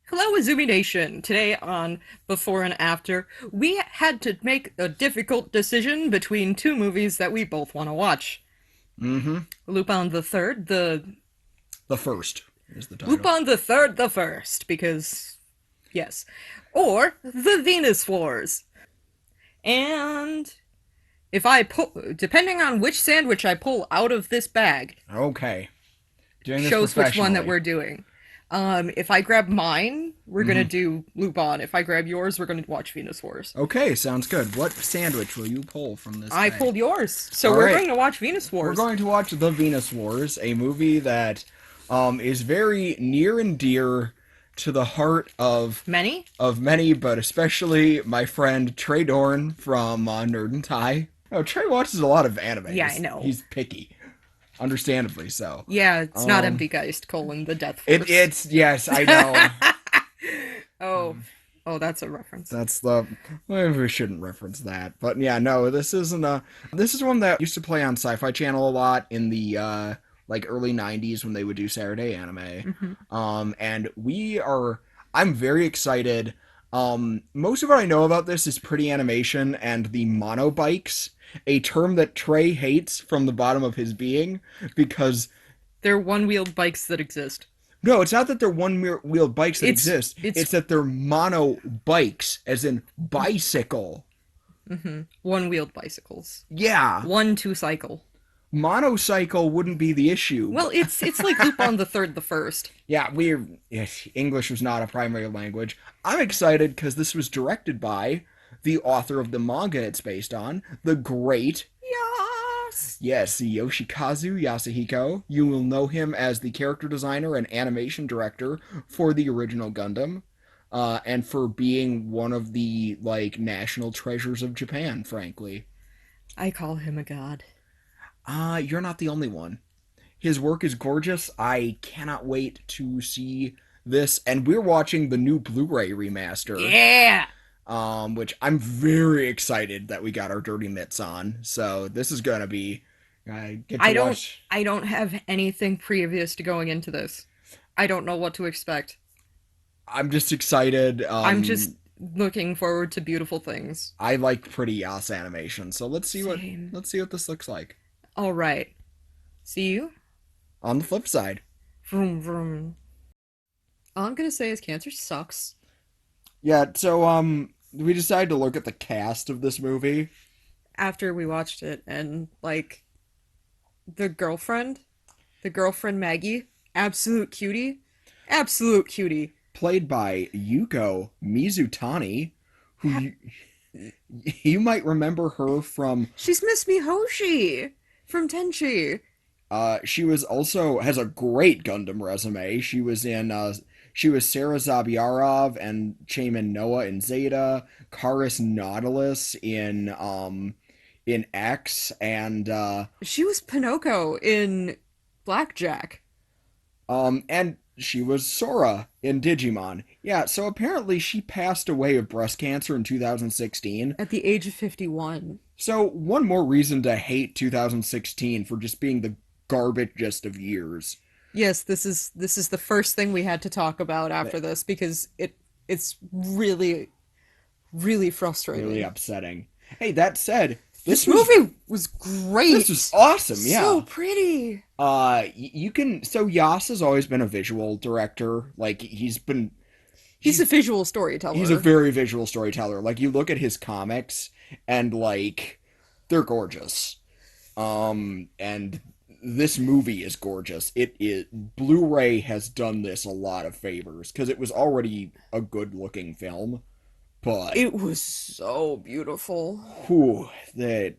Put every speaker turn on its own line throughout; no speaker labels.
Hello, Azumi Nation. Today on Before and After, we had to make a difficult decision between two movies that we both want to watch.
Mm-hmm.
Lupin the Third,
The first is the title.
Lupin the Third, the First, because yes, or the Venus Wars. And if I pull, depending on which sandwich I pull out of this bag,
Okay. Doing this
shows which one that
professionally.
we're doing. If I grab mine, we're gonna
Mm-hmm.
do Lupin. If I grab yours, we're gonna watch Venus Wars.
Okay, sounds good. What sandwich will you pull from this
I
bag?
pulled yours. So
All
we're
right.
going to watch Venus
We're
Wars.
going to watch The Venus Wars, a movie that is very near and dear to the heart
Many?
of many, but especially my friend Trey Dorn from Nerd and Tie. Oh, Trey watches a lot of anime.
Yeah, I know.
He's picky, understandably so.
Yeah, it's not
Um,
Empty Geist, colon, the Death Force.
it's yes, I know.
Oh. Oh, that's a reference.
That's the well, we shouldn't reference that, but yeah, no, this isn't a. This is one that used to play on Sci-Fi Channel a lot in the like early '90s when they would do Saturday anime.
Hmm.
And we are. I'm very excited. Most of what I know about this is pretty animation and the monobikes, a term that Trey hates from the bottom of his being because
They're one-wheeled bikes that exist.
no, it's not that they're one-wheeled bikes that exist.
It's
It's that they're mono bikes, as in bicycle.
one-wheeled bicycles.
Yeah,
One to cycle.
monocycle wouldn't be the issue.
Well, it's like Lupin the Third, the First.
Yeah, English was not a primary language. I'm excited because this was directed by the author of the manga it's based on, the great,
Yes.
yes, Yoshikazu Yasuhiko. You will know him as the character designer and animation director for the original Gundam, and for being one of the like national treasures of Japan. Frankly,
I call him a god.
you're not the only one. His work is gorgeous. I cannot wait to see this. And we're watching the new Blu-ray remaster,
Yeah.
which I'm very excited that we got our dirty mitts on. So this is gonna be I get to
I don't
watch.
I don't have anything previous to going into this. I don't know what to expect.
I'm just excited.
I'm just looking forward to beautiful things.
I like pretty ass animation, so
Same.
let's see what this looks like.
All right. See you.
On the flip side,
Vroom vroom. All I'm gonna say is cancer sucks.
yeah. So we decided to look at the cast of this movie,
After we watched it, and like the girlfriend, the girlfriend Maggie, absolute cutie.
played by Yuko Mizutani, who
Ha-
you might remember her from.
She's Miss Mihoshi from Tenchi.
She was also has a great Gundam resume. She was Sarah Zabiarov and Chaman Noah in Zeta, Karis Nautilus in X, and
She was Pinocchio in Blackjack
and she was Sora in Digimon. Yeah, so apparently she passed away of breast cancer in 2016.
at the age of 51.
So one more reason to hate 2016 for just being the garbage of years.
Yes, this is the first thing we had to talk about after this because it's really
Really
frustrating.
upsetting. Hey, that said,
This movie was
this was
great.
awesome.
So
Yeah.
pretty.
You can. So Yas has always been a visual director. Like
He's a
he's
visual
he's a
storyteller.
very visual storyteller. Like you look at his comics and like they're gorgeous. And this movie is gorgeous. It is Blu-ray has done this a lot of favors because it was already a good-looking film, but
It was so beautiful.
whew, that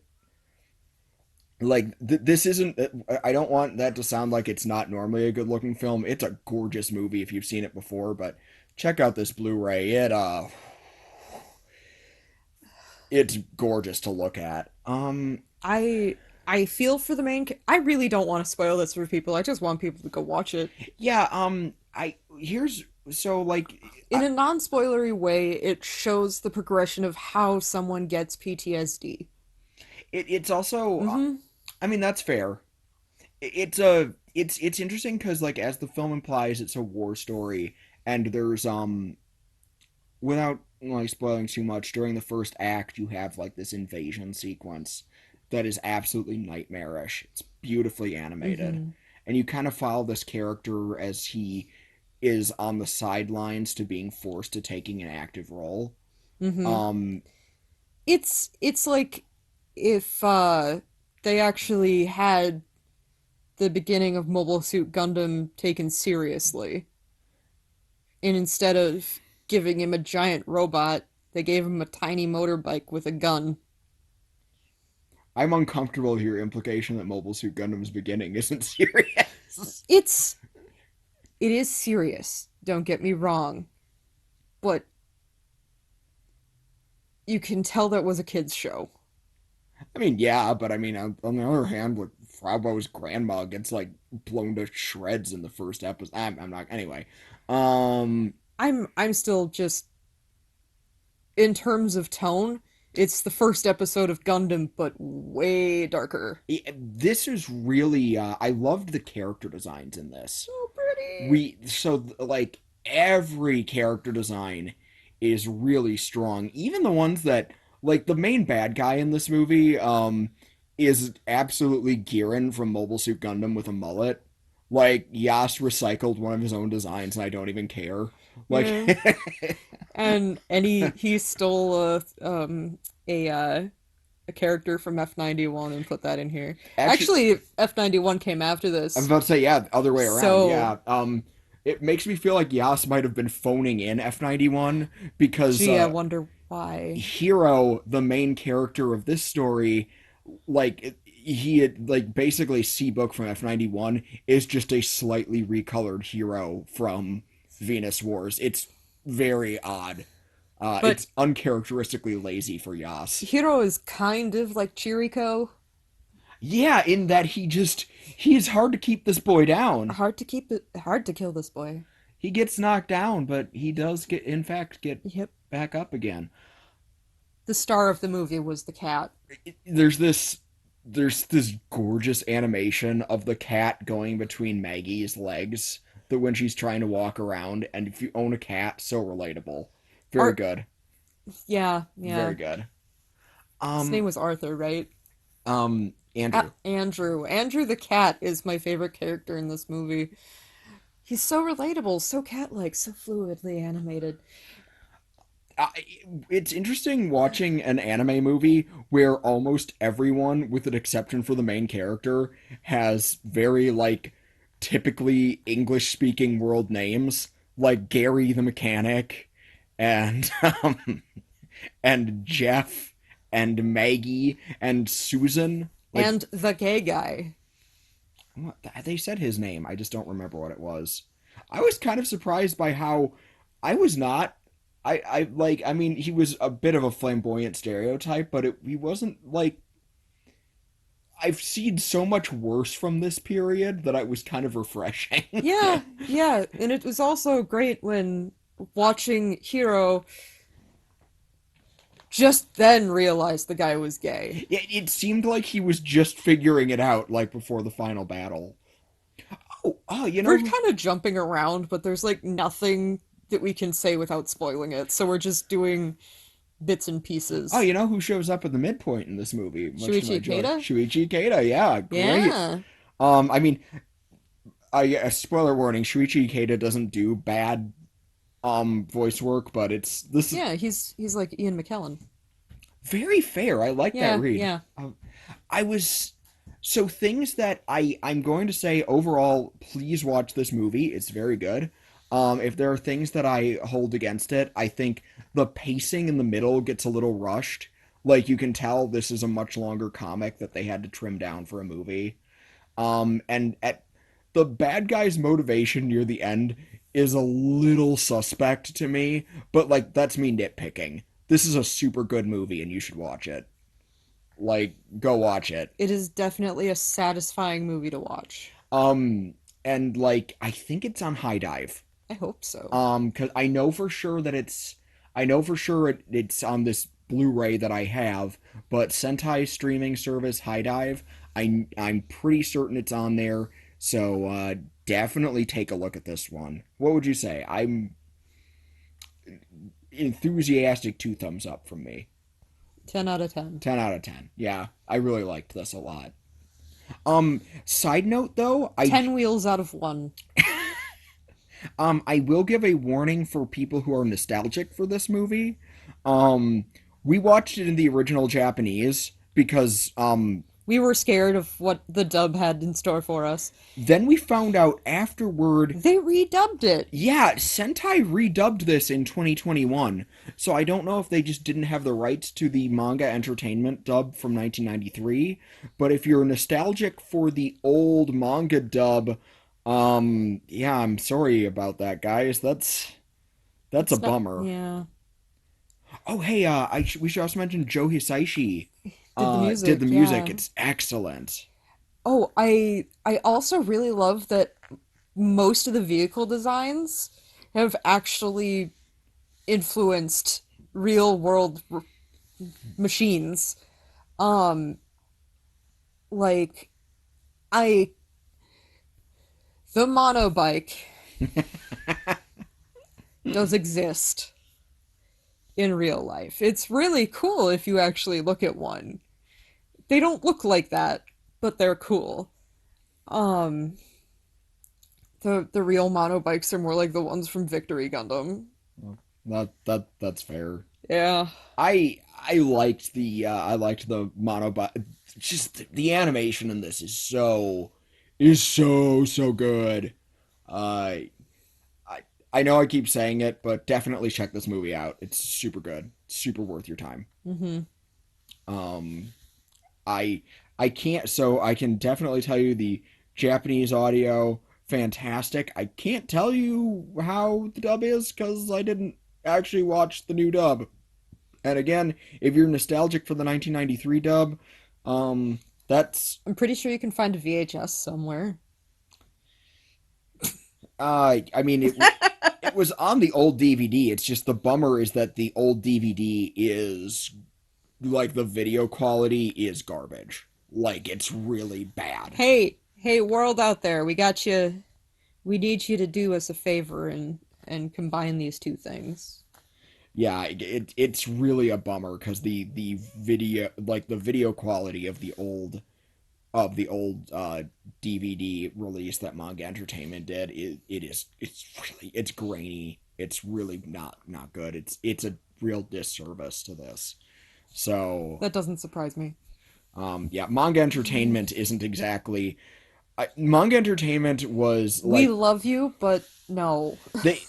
this isn't. I don't want that to sound like it's not normally a good-looking film. It's a gorgeous movie if you've seen it before, but check out this Blu-ray. It's gorgeous to look at.
I feel for the I really don't want to spoil this for people. I just want people to go watch it.
Yeah, I here's so like
In a non-spoilery way, it shows the progression of how someone gets PTSD.
it's also
Mm-hmm.
I mean that's fair. It's interesting because like as the film implies, it's a war story, And there's without like spoiling too much, during the first act you have like this invasion sequence that is absolutely nightmarish. It's beautifully animated.
Mm-hmm.
And you kind of follow this character as he is on the sidelines to being forced to taking an active role.
Mm-hmm.
Um
It's like if they actually had the beginning of Mobile Suit Gundam taken seriously, and instead of giving him a giant robot, they gave him a tiny motorbike with a gun.
I'm uncomfortable with your implication that Mobile Suit Gundam's beginning isn't serious.
It's it is serious, don't get me wrong, but you can tell that was a kids show.
I mean, yeah, but I mean, on the other hand, with Fraubo's grandma gets like blown to shreds in the first episode. I'm not. Anyway, um,
I'm still just in terms of tone, it's the first episode of Gundam, but way darker.
this is really. I loved the character designs in this.
So pretty.
Like every character design is really strong. Even the ones that like the main bad guy in this movie is absolutely Giran from Mobile Suit Gundam with a mullet. Like Yas recycled one of his own designs and I don't even care. Like
Yeah. And he stole a a character from F91 and put that in here.
actually
Actually, F91 came after
I'm
this.
about to say yeah, the other way around.
So,
Yeah. It makes me feel like Yas might have been phoning in F91 because
gee, I wonder why.
Hero, the main character of this story, like he had like basically C-Book from F91 is just a slightly recolored Hero from Venus Wars. It's very odd.
But
It's uncharacteristically lazy for Yas.
Hiro is kind of like Chiriko.
Yeah, in that he is hard to keep this boy down.
Hard to kill this boy.
He gets knocked down, but he does get in fact get
Yep.
back up again.
The star of the movie was the cat.
there's this there's this gorgeous animation of the cat going between Maggie's legs that when she's trying to walk around, and if you own a cat, so relatable. Very
Art,
good.
yeah,
Very
yeah.
good.
His name
Um
was Arthur, right?
Andrew.
Andrew. Andrew the cat is my favorite character in this movie. He's so relatable, so cat-like, so fluidly animated.
I, it's interesting watching an anime movie where almost everyone, with an exception for the main character, has very like typically English speaking world names, like Gary the mechanic and and Jeff and Maggie and Susan. Like
And the gay guy.
they said his name, I just don't remember what it was. I was kind of surprised by how I was not. I mean he was a bit of a flamboyant stereotype, but he wasn't like I've seen so much worse from this period that I was kind of refreshing.
Yeah, yeah, and it was also great when watching Hero just then realized the guy was gay.
It seemed like he was just figuring it out like before the final battle. Oh, you
We're
know
kind of jumping around, but there's like nothing that we can say without spoiling it, so we're just doing bits and pieces.
you know who shows up at the midpoint in this movie, much to my
Shuichi
joy?
Ikeda?
Shuichi Ikeda, yeah, great.
Yeah.
I mean, a spoiler warning: Shuichi Ikeda doesn't do bad voice work, but it's this is
Yeah, he's like Ian McKellen.
very fair. I like that
Yeah,
read.
yeah.
I was so things that I'm going to say overall. Please watch this movie. It's very good. If there are things that I hold against it, I think the pacing in the middle gets a little rushed. Like you can tell, this is a much longer comic that they had to trim down for a movie. And at the bad guy's motivation near the end is a little suspect to me, but like that's me nitpicking. This is a super good movie and you should watch it. Like go watch it.
It is definitely a satisfying movie to watch.
Um and like I think it's on High Dive.
I hope so.
Cuz I know for sure that I know for sure it's on this Blu-ray that I have, but Sentai streaming service High Dive, I'm pretty certain it's on there. So definitely take a look at this one. What would you say? I'm enthusiastic, two thumbs up from me.
10 out of 10.
10 out of 10. Yeah, I really liked this a lot. Side note though,
10 wheels out of 1.
I will give a warning for people who are nostalgic for this movie. Um, we watched it in the original Japanese because
We were scared of what the dub had in store for us.
then we found out afterward.
They redubbed it.
Yeah, Sentai redubbed this in 2021. So I don't know if they just didn't have the rights to the manga entertainment dub from 1993, but if you're nostalgic for the old manga dub, yeah, I'm sorry about that, guys. That's a
It's not,
bummer.
yeah.
Oh, hey, we should also mention Joe Hisaishi
Did the
did the
music,
music.
yeah.
It's excellent.
Oh, I also really love that most of the vehicle designs have actually influenced real world machines. Um, like I the monobike does exist in real life. It's really cool if you actually look at one. They don't look like that, but they're cool. Um, the real monobikes are more like the ones from Victory Gundam.
That's fair.
Yeah.
I liked the monobot. Just the animation in this is so good. Uh, I I know I keep saying it, but definitely check this movie out. It's super good, super worth your time.
Mm-hmm.
Um, I I can't so I can definitely tell you the Japanese audio fantastic. I can't tell you how the dub is because I didn't actually watch the new dub. And again, if you're nostalgic for the 1993 dub, that's
I'm pretty sure you can find a VHS somewhere.
I mean it was on the old DVD. It's just the bummer is that the old DVD is like the video quality is garbage. Like it's really bad.
Hey, world out there, we got you. We need you to do us a favor and combine these two things.
Yeah, it's really a bummer because the video like the video quality of the old DVD release that Manga Entertainment did, it's really it's grainy. It's really not good. It's a real disservice to this. So
That doesn't surprise me.
yeah, Manga Entertainment isn't exactly Manga Entertainment was
We
like
love you, but no.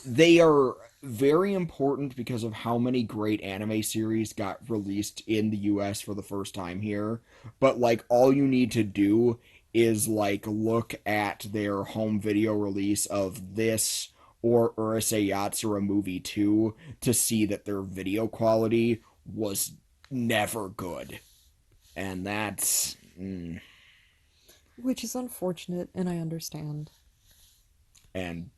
they are very important because of how many great anime series got released in the US for the first time here. But like all you need to do is like look at their home video release of this or Urusei Yatsura movie 2 to see that their video quality was never good. And that's
Which is unfortunate, and I understand.
and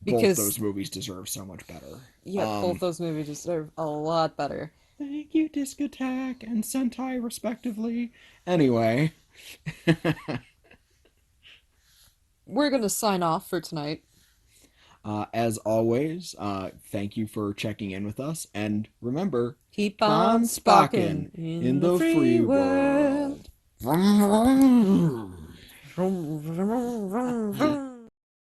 both
Because,
those movies deserve so much better.
yeah, both
Um
those movies deserve a lot better.
Thank you, Disc Attack and Sentai, respectively. Anyway,
We're gonna sign off for tonight.
as always, thank you for checking in with us. And remember,
Keep
keep
on
on
sparking
sparking
in
in
the
the
free
free
world.
world. Vroom, vroom.
Vroom, vroom, vroom, vroom.